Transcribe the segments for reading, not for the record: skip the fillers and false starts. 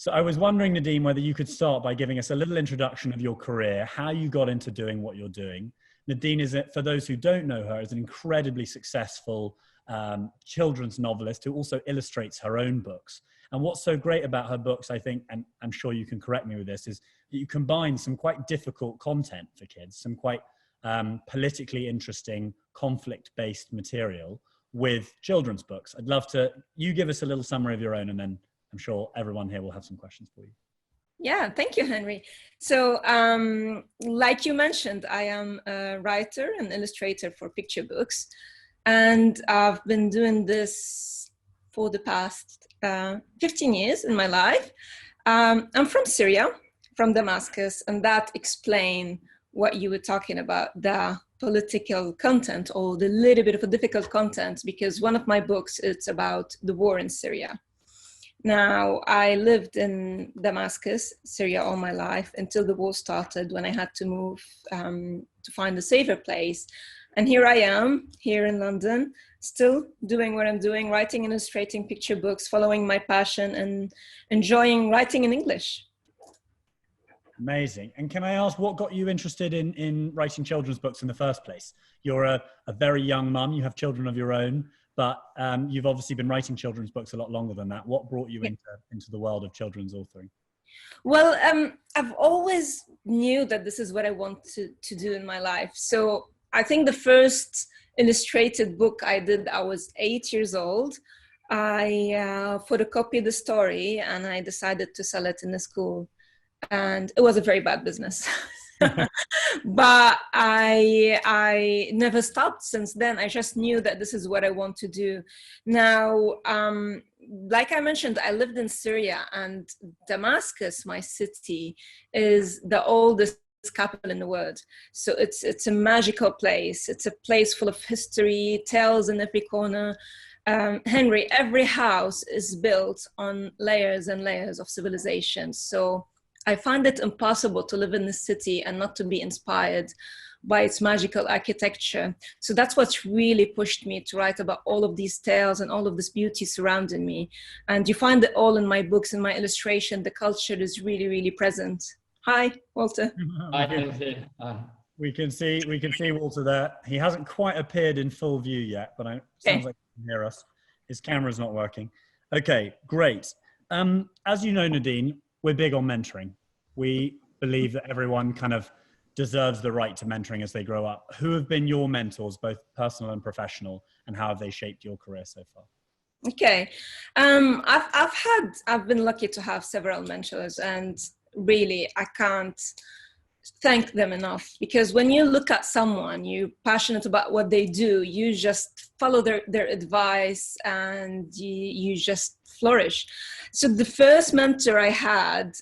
So I was wondering, Nadine, whether you could start by giving us a little introduction of your career, how you got into doing what you're doing. Nadine is, for those who don't know her, is an incredibly successful children's novelist who also illustrates her own books. And what's so great about her books, I think, and I'm sure you can correct me with this, is that you combine some quite difficult content for kids, some quite politically interesting, conflict-based material with children's books. I'd love you give us a little summary of your own, and then I'm sure everyone here will have some questions for you. Yeah, thank you, Henry. So like you mentioned, I am a writer and illustrator for picture books. And I've been doing this for the past 15 years in my life. I'm from Syria, from Damascus, and that explains what you were talking about, the political content or the little bit of a difficult content, because one of my books, it's about the war in Syria. Now, I lived in Damascus, Syria, all my life until the war started, when I had to move to find a safer place. And here I am, here in London, still doing what I'm doing, writing and illustrating picture books, following my passion and enjoying writing in English. Amazing. And can I ask, what got you interested in writing children's books in the first place? You're a very young mum, you have children of your own, but you've obviously been writing children's books a lot longer than that. What brought you into the world of children's authoring? Well, I've always knew that this is what I want to do in my life. So I think the first illustrated book I did, I was 8 years old. I photocopied the story and I decided to sell it in the school. And it was a very bad business. But I never stopped since then. I just knew that this is what I want to do. Now, like I mentioned, I lived in Syria, and Damascus, my city, is the oldest capital in the world. So it's a magical place. It's a place full of history, tales in every corner. Henry, every house is built on layers and layers of civilization. So I find it impossible to live in the city and not to be inspired by its magical architecture. So that's what's really pushed me to write about all of these tales and all of this beauty surrounding me. And you find it all in my books, in my illustration. The culture is really, really present. Hi, Walter. We can see Walter there. He hasn't quite appeared in full view yet, but it sounds like he can hear us. His camera's not working. Okay, great. As you know, Nadine, we're big on mentoring. We believe that everyone kind of deserves the right to mentoring as they grow up. Who have been your mentors, both personal and professional, and how have they shaped your career so far? Okay, I've been lucky to have several mentors, and really I can't thank them enough, because when you look at someone, you're passionate about what they do, you just follow their advice and you just flourish. So the first mentor I had,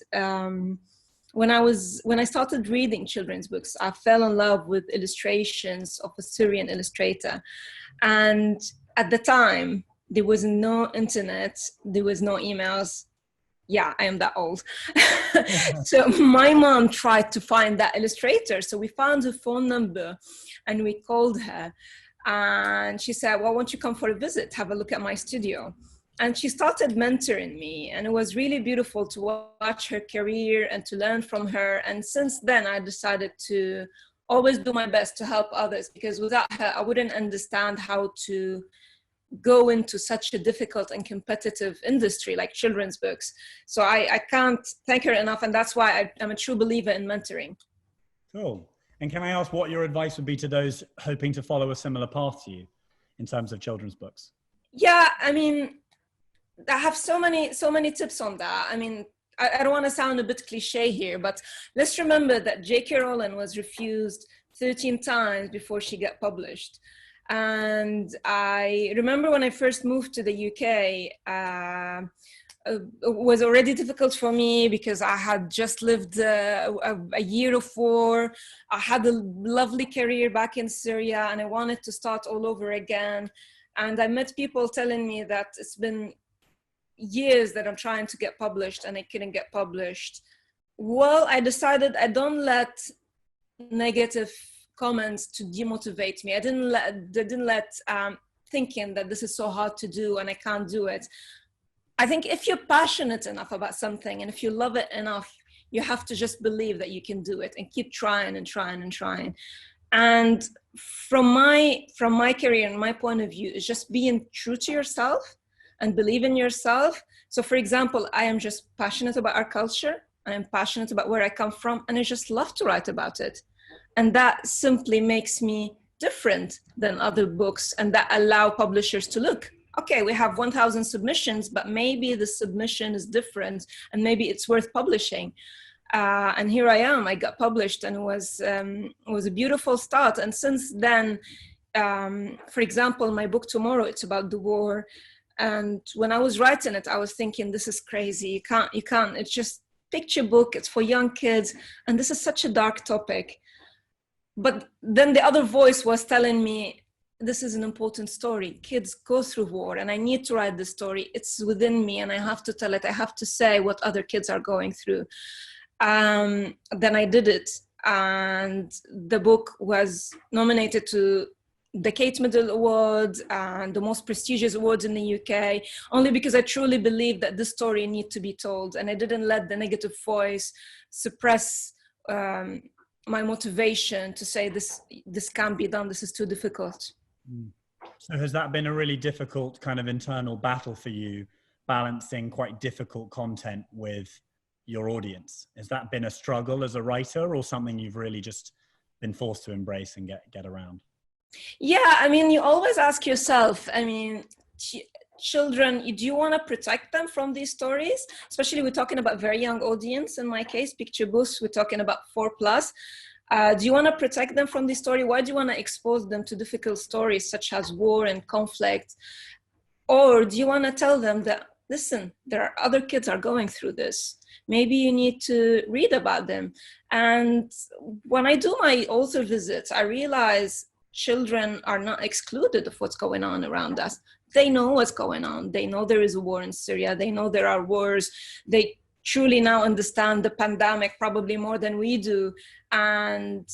when I started reading children's books, I fell in love with illustrations of a Syrian illustrator. And at the time, there was no internet, there was no emails. Yeah, I am that old. So my mom tried to find that illustrator. So we found her phone number and we called her. And she said, well, won't you come for a visit? Have a look at my studio. And she started mentoring me. And it was really beautiful to watch her career and to learn from her. And since then, I decided to always do my best to help others, because without her, I wouldn't understand how to go into such a difficult and competitive industry like children's books. So I can't thank her enough. And that's why I'm a true believer in mentoring. Cool. And can I ask what your advice would be to those hoping to follow a similar path to you in terms of children's books? Yeah, I mean, I have so many tips on that. I mean, I don't want to sound a bit cliche here, but let's remember that J.K. Rowling was refused 13 times before she got published. And I remember when I first moved to the UK, it was already difficult for me because I had just lived a year of war. I had a lovely career back in Syria and I wanted to start all over again. And I met people telling me that it's been years that I'm trying to get published and I couldn't get published. Well, I decided I don't let negative comments to demotivate me. I didn't let thinking that this is so hard to do and I can't do it. I think if you're passionate enough about something and if you love it enough, you have to just believe that you can do it and keep trying and trying and trying. And from my career and my point of view, is just being true to yourself and believe in yourself. So for example, I am just passionate about our culture. I am passionate about where I come from, and I just love to write about it. And that simply makes me different than other books, and that allow publishers to look, okay, we have 1,000 submissions, but maybe the submission is different and maybe it's worth publishing. And here I am, I got published, and it was a beautiful start. And since then, for example, my book tomorrow, it's about the war. And when I was writing it, I was thinking, this is crazy. You can't, it's just picture book, it's for young kids. And this is such a dark topic. But then the other voice was telling me, this is an important story. Kids go through war, and I need to write this story. It's within me, and I have to tell it. I have to say what other kids are going through. Then I did it, and the book was nominated to the Kate Middle Awards and the most prestigious awards in the UK, only because I truly believe that this story needs to be told, and I didn't let the negative voice suppress my motivation to say this can't be done, this is too difficult. So has that been a really difficult kind of internal battle for you, balancing quite difficult content with your audience? Has that been a struggle as a writer, or something you've really just been forced to embrace and get around? Yeah, I mean, you always ask yourself, I mean, children, do you want to protect them from these stories? Especially we're talking about very young audience. In my case, picture books, we're talking about 4+. Do you want to protect them from this story? Why do you want to expose them to difficult stories such as war and conflict? Or do you want to tell them that, listen, there are other kids are going through this. Maybe you need to read about them. And when I do my author visits, I realize children are not excluded of what's going on around us. They know what's going on. They know there is a war in Syria. They know there are wars. They truly now understand the pandemic probably more than we do. And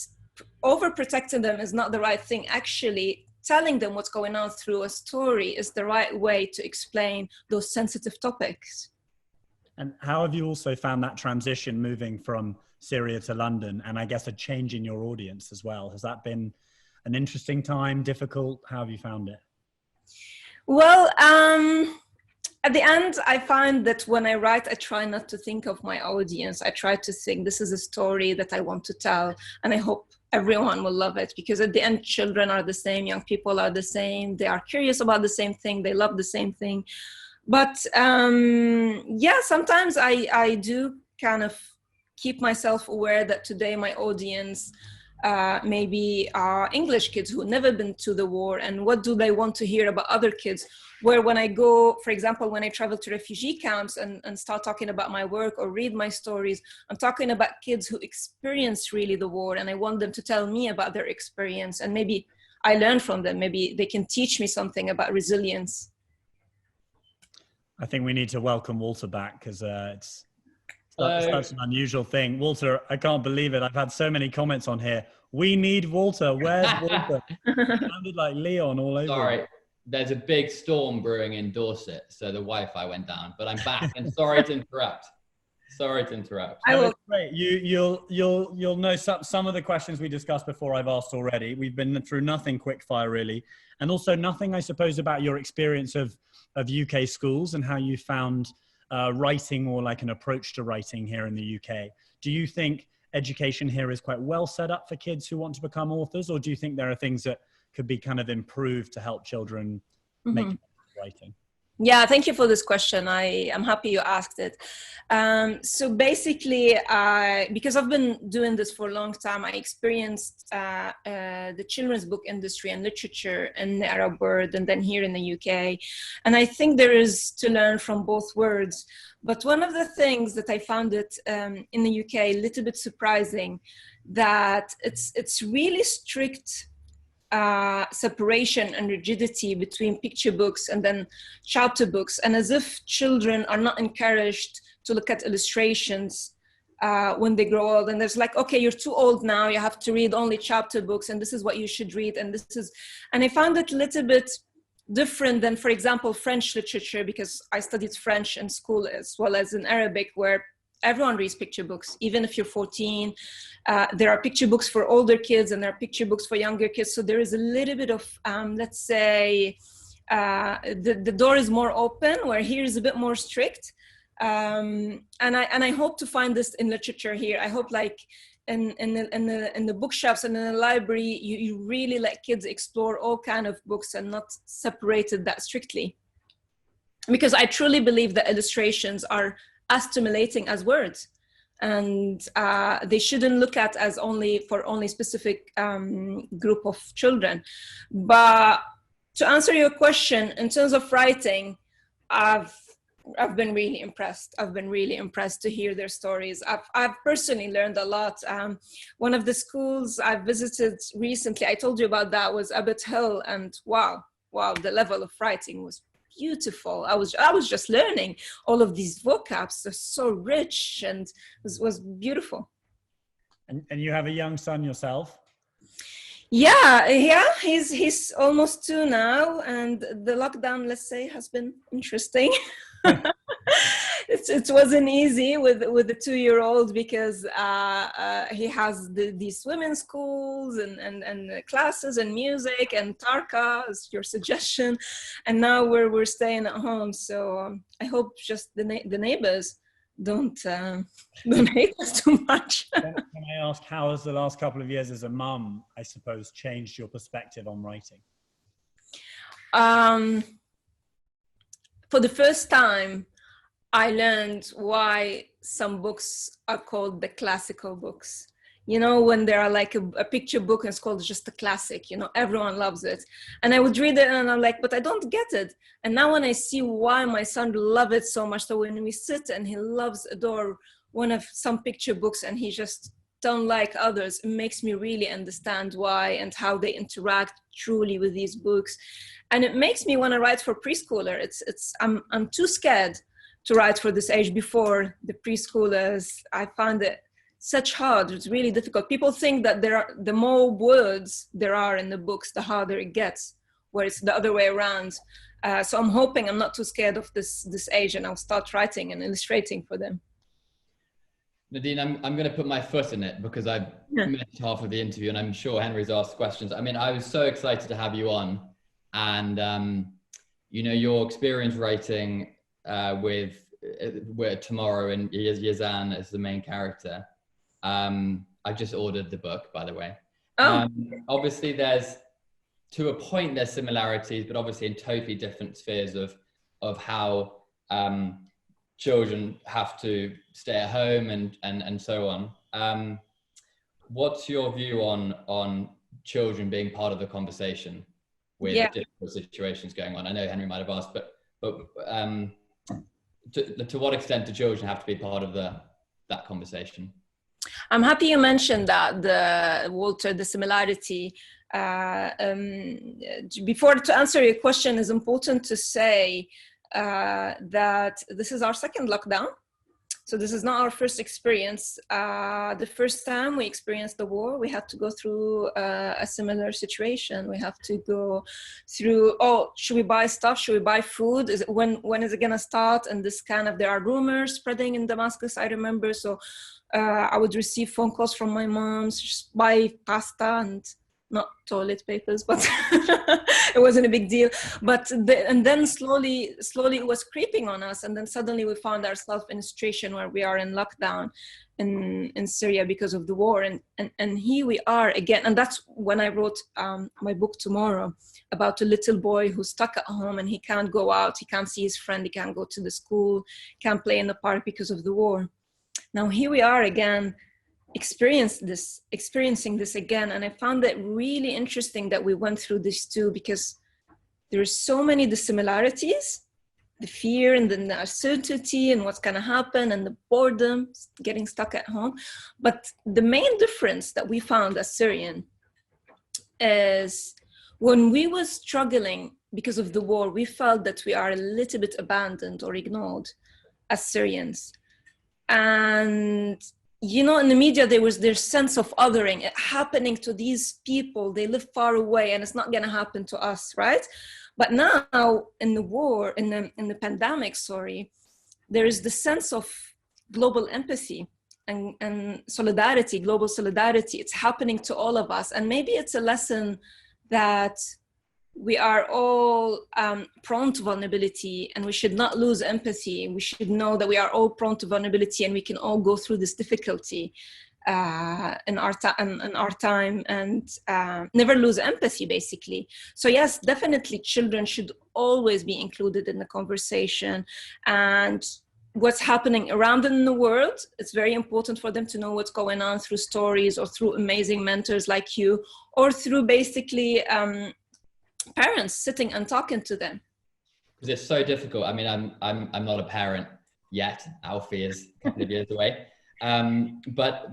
overprotecting them is not the right thing. Actually, telling them what's going on through a story is the right way to explain those sensitive topics. And how have you also found that transition moving from Syria to London, and I guess a change in your audience as well? Has that been an interesting time, difficult? How have you found it? Well, at the end, I find that when I write, I try not to think of my audience. I try to think this is a story that I want to tell, and I hope everyone will love it, because at the end, children are the same, young people are the same, they are curious about the same thing, they love the same thing. But yeah, sometimes I do kind of keep myself aware that today my audience maybe are English kids who never been to the war, and what do they want to hear about other kids? Where when I go, for example, when I travel to refugee camps and start talking about my work or read my stories, I'm talking about kids who experience really the war, and I want them to tell me about their experience, and maybe I learn from them. Maybe they can teach me something about resilience. I think we need to welcome Walter back, because it's such an unusual thing. Walter, I can't believe it. I've had so many comments on here. We need Walter. Where's Walter? It sounded like Leon all over. Sorry, there's a big storm brewing in Dorset, so the Wi-Fi went down. But I'm back, and sorry to interrupt. Sorry to interrupt. I will. Great. You'll know some of the questions we discussed before I've asked already. We've been through nothing quickfire really, and also nothing, I suppose, about your experience of UK schools and how you found writing, or like an approach to writing here in the UK. Do you think education here is quite well set up for kids who want to become authors, or do you think there are things that could be kind of improved to help children make writing? Yeah, thank you for this question. I'm happy you asked it. So basically, because I've been doing this for a long time, I experienced the children's book industry and literature in the Arab world, and then here in the UK. And I think there is to learn from both worlds. But one of the things that I found it in the UK a little bit surprising, that it's really strict separation and rigidity between picture books and then chapter books, and as if children are not encouraged to look at illustrations when they grow old. And there's like, okay, you're too old now, you have to read only chapter books, and this is what you should read, and I found it a little bit different than, for example, French literature, because I studied French in school as well as in Arabic, where everyone reads picture books, even if you're 14. There are picture books for older kids and there are picture books for younger kids. So there is a little bit of, let's say, the door is more open, where here is a bit more strict. And I hope to find this in literature here. I hope, like, in the bookshops and in the library, you really let kids explore all kind of books and not separated that strictly. Because I truly believe that illustrations are as stimulating as words, and they shouldn't look at as only specific group of children. But to answer your question, in terms of writing, I've been really impressed. I've been really impressed to hear their stories. I've personally learned a lot. One of the schools I visited recently, I told you about that, was Abbott Hill, and wow, the level of writing was beautiful. I was just learning all of these vocabs. They're so rich, and it was beautiful. And you have a young son yourself? Yeah, he's almost 2 now, and the lockdown, let's say, has been interesting. It wasn't easy with the 2-year-old, because he has these swimming schools and classes and music and Tarka, as your suggestion, and now we're staying at home. So I hope just the neighbors don't hate us too much. Can I ask, how has the last couple of years as a mum, I suppose, changed your perspective on writing? For the first time, I learned why some books are called the classical books. You know, when there are like a picture book and it's called just a classic, you know, everyone loves it. And I would read it and I'm like, but I don't get it. And now when I see why my son loves it so much, so when we sit and he adore one of some picture books and he just don't like others, it makes me really understand why and how they interact truly with these books. And it makes me want to write for preschooler. I'm too scared to write for this age before the preschoolers. I find it such hard. It's really difficult. People think that the more words there are in the books, the harder it gets, where it's the other way around. So I'm hoping I'm not too scared of this age, and I'll start writing and illustrating for them. Nadine, I'm going to put my foot in it, because I've missed half of the interview and I'm sure Henry's asked questions. I mean, I was so excited to have you on, and you know, your experience writing with Tomorrow and Yazan as the main character. I just ordered the book, by the way. Obviously to a point there's similarities, but obviously in totally different spheres of how children have to stay at home and so on. What's your view on children being part of the conversation with difficult situations going on? I know Henry might have asked, but to what extent do children have to be part of that conversation? I'm happy you mentioned that, Walter, the similarity. Before, to answer your question, it's important to say that this is our second lockdown. So this is not our first experience. The first time we experienced the war, we had to go through a similar situation. We have to go through, should we buy stuff? Should we buy food? When is it gonna start? And this kind of, there are rumors spreading in Damascus, I remember. So I would receive phone calls from my mom, just buy pasta and not toilet papers, but it wasn't a big deal. But and then slowly it was creeping on us, and then suddenly we found ourselves in a situation where we are in lockdown in Syria because of the war, and here we are again. And that's when I wrote my book Tomorrow, about a little boy who's stuck at home and he can't go out, he can't see his friend, he can't go to the school, can't play in the park because of the war. Now here we are again, experiencing this again, and I found it really interesting that we went through this too, because there are so many the similarities, the fear and the uncertainty and what's going to happen, and the boredom, getting stuck at home. But the main difference that we found as Syrian is when we were struggling because of the war, we felt that we are a little bit abandoned or ignored as Syrians. And you know, in the media, there was their sense of othering happening to these people. They live far away and it's not going to happen to us, right? But now in the war, in the pandemic, sorry, there is the sense of global empathy and solidarity, global solidarity. It's happening to all of us. And maybe it's a lesson that we are all prone to vulnerability, and we should not lose empathy. We should know that we are all prone to vulnerability, and we can all go through this difficulty in our time, and never lose empathy, basically. So yes, definitely children should always be included in the conversation, and what's happening around in the world, it's very important for them to know what's going on through stories or through amazing mentors like you, or through basically parents sitting and talking to them. Because it's so difficult. I mean, I'm not a parent yet. Alfie is a couple of years away. But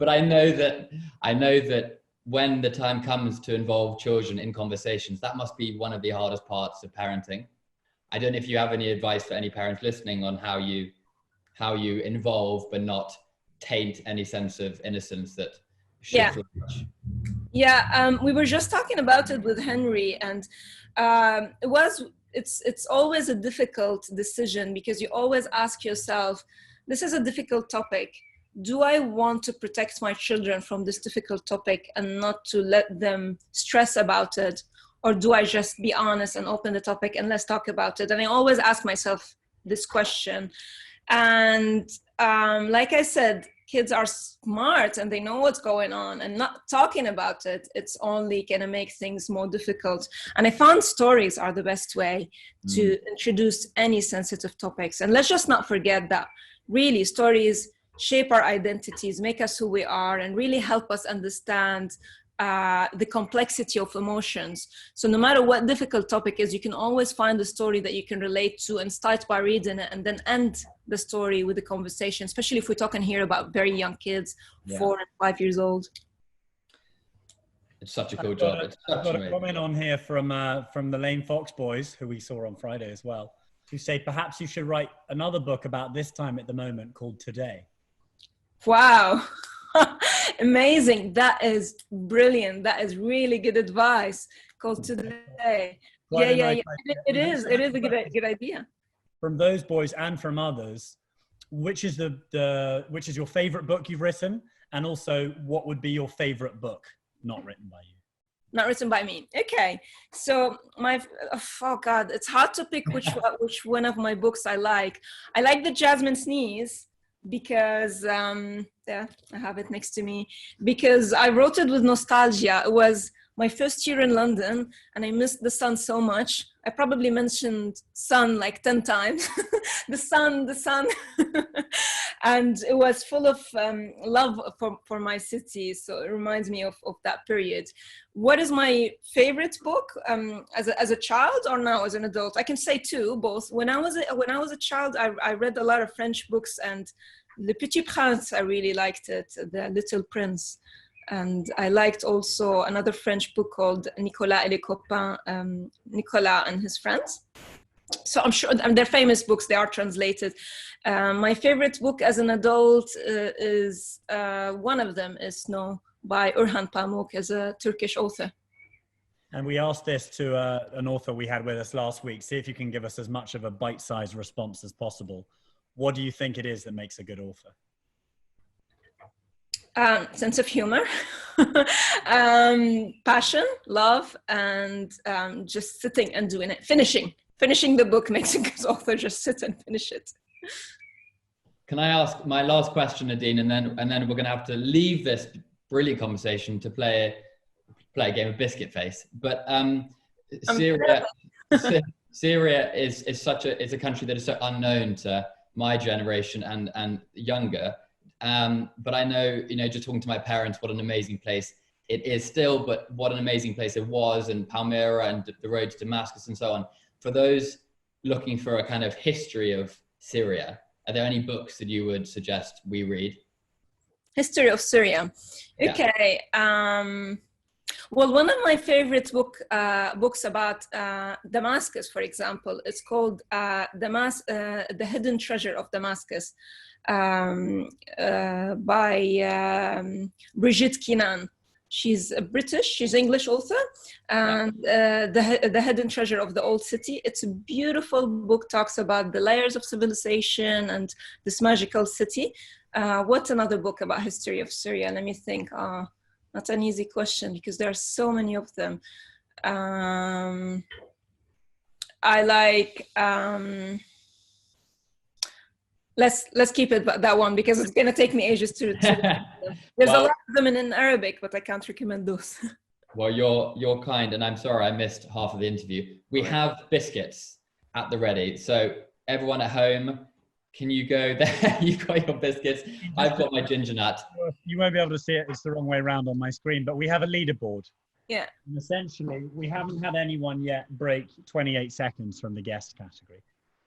I know that when the time comes to involve children in conversations, that must be one of the hardest parts of parenting. I don't know if you have any advice for any parents listening on how you involve but not taint any sense of innocence that should flourish. Yeah, we were just talking about it with Henry, and it's always a difficult decision, because you always ask yourself, this is a difficult topic. Do I want to protect my children from this difficult topic and not to let them stress about it? Or do I just be honest and open the topic and let's talk about it? And I always ask myself this question. And like I said, kids are smart and they know what's going on, and not talking about it, it's only going to make things more difficult. And I found stories are the best way to introduce any sensitive topics. And let's just not forget that really stories shape our identities, make us who we are, and really help us understand the complexity of emotions. So no matter what difficult topic is, you can always find a story that you can relate to and start by reading it, and then end the story with the conversation, especially if we're talking here about very young kids, 4 and 5 years old. It's such a cool job. I've got a comment on here from the Lane Fox boys, who we saw on Friday as well, who say perhaps you should write another book about this time at the moment called Today. Wow. Amazing. That is brilliant. That is really good advice. Called Today. Yeah. It is a good idea. From those boys and from others, which is which is your favorite book you've written, and also what would be your favorite book not written by you? Not written by me. Okay. So it's hard to pick which one of my books I like. I like The Jasmine Sneeze, because I have it next to me, because I wrote it with nostalgia. It was my first year in London, and I missed the sun so much. I probably mentioned sun like 10 times. the sun. And it was full of love for my city. So it reminds me of that period. What is my favorite book as a child or now as an adult? I can say both. When I was a child, I read a lot of French books, and Le Petit Prince, I really liked it, The Little Prince. And I liked also another French book called Nicolas et les copains, Nicolas and his friends. So I'm sure they're famous books, they are translated. My favorite book as an adult is, one of them is Snow by Orhan Pamuk, as a Turkish author. And we asked this to an author we had with us last week. See if you can give us as much of a bite-sized response as possible. What do you think it is that makes a good author? Sense of humor, passion, love, and just sitting and doing it. Finishing the book makes a good author. Just sit and finish it. Can I ask my last question, Nadine, and then we're going to have to leave this brilliant conversation to play a game of Biscuit Face. But Syria is a country that is so unknown to my generation and younger. But I know, just talking to my parents, what an amazing place it is still, but what an amazing place it was, and Palmyra and the road to Damascus and so on. For those looking for a kind of history of Syria, are there any books that you would suggest we read? History of Syria. Okay. Yeah. Well, one of my favorite books about Damascus, for example, is called The Hidden Treasure of Damascus, by Brigitte Kinan. She's British, she's English author, and the Hidden Treasure of the Old City. It's a beautiful book, talks about the layers of civilization and this magical city. What's another book about history of Syria? Let me think. Not an easy question because there are so many of them. I like, let's keep it that one because it's gonna take me ages to there's a lot of them in Arabic, but I can't recommend those. Well, you're kind, and I'm sorry I missed half of the interview. We have biscuits at the ready, so everyone at home, can you go there? You've got your biscuits. I've got my ginger nut. You won't be able to see it. It's the wrong way around on my screen, but we have a leaderboard. Yeah. And essentially, we haven't had anyone yet break 28 seconds from the guest category.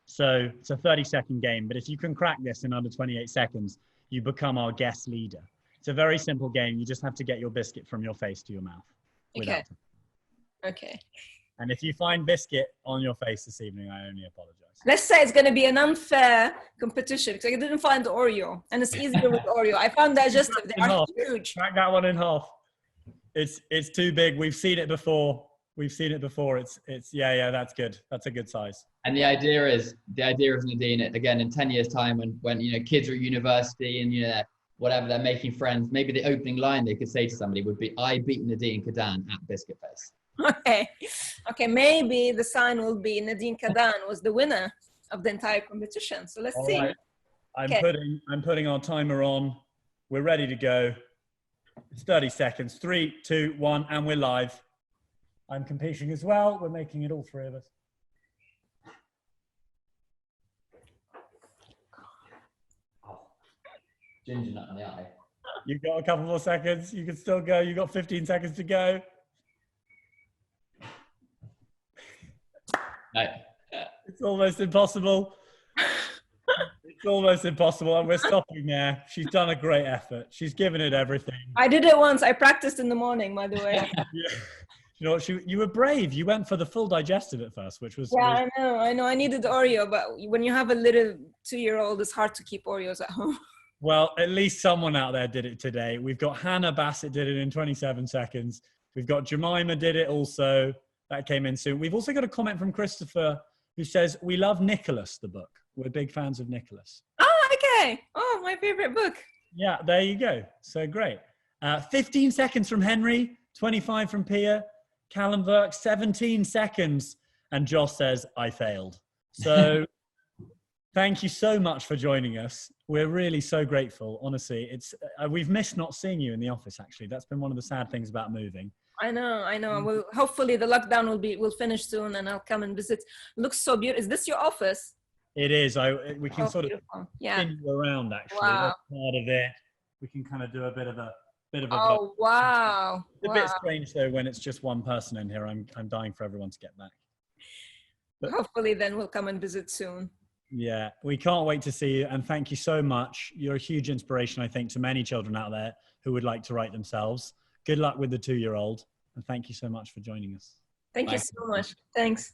So it's a 30-second game, but if you can crack this in under 28 seconds, you become our guest leader. It's a very simple game. You just have to get your biscuit from your face to your mouth. Okay. Okay. And if you find biscuit on your face this evening, I only apologize. Let's say it's going to be an unfair competition because I didn't find the Oreo, and it's easier with Oreo. I found digestive. They are huge. Crack that one in half. It's too big. We've seen it before. Yeah, that's good. That's a good size. And the idea is Nadine, again, in 10 years time when kids are at university and whatever, they're making friends, maybe the opening line they could say to somebody would be, I beat Nadine Kaadan at Biscuit Face. Okay, maybe the sign will be Nadine Kaadan was the winner of the entire competition. So let's see. Right. I'm putting our timer on. We're ready to go. It's 30 seconds. 3, 2, 1, and we're live. I'm competing as well. We're making it all three of us. Ginger nut in the eye. You've got a couple more seconds. You can still go. You've got 15 seconds to go. No. It's almost impossible. It's almost impossible, and we're stopping there. She's done a great effort. She's given it everything. I did it once. I practiced in the morning, by the way. Yeah. You know, you were brave. You went for the full digestive at first, which was... Yeah, I know. I needed Oreo, but when you have a little 2-year-old, it's hard to keep Oreos at home. Well, at least someone out there did it today. We've got Hannah Bassett did it in 27 seconds. We've got Jemima did it also. That came in soon. We've also got a comment from Christopher who says, we love Nicholas, the book. We're big fans of Nicholas. Oh, okay. Oh, my favorite book. Yeah, there you go. So great. 15 seconds from Henry, 25 from Pia, Callum Burke, 17 seconds. And Josh says, I failed. So thank you so much for joining us. We're really so grateful. Honestly, we've missed not seeing you in the office, actually. That's been one of the sad things about moving. I know. Well, hopefully the lockdown will finish soon and I'll come and visit. It looks so beautiful. Is this your office? It is. We can sort beautiful. of Yeah. spin you around, actually. Wow. That's part of it. We can kind of do a bit of a Oh, wow. It's a bit strange though when it's just one person in here. I'm dying for everyone to get back. But hopefully then we'll come and visit soon. Yeah, we can't wait to see you, and thank you so much. You're a huge inspiration, I think, to many children out there who would like to write themselves. Good luck with the 2-year-old, and thank you so much for joining us. Thank you so much. Thanks.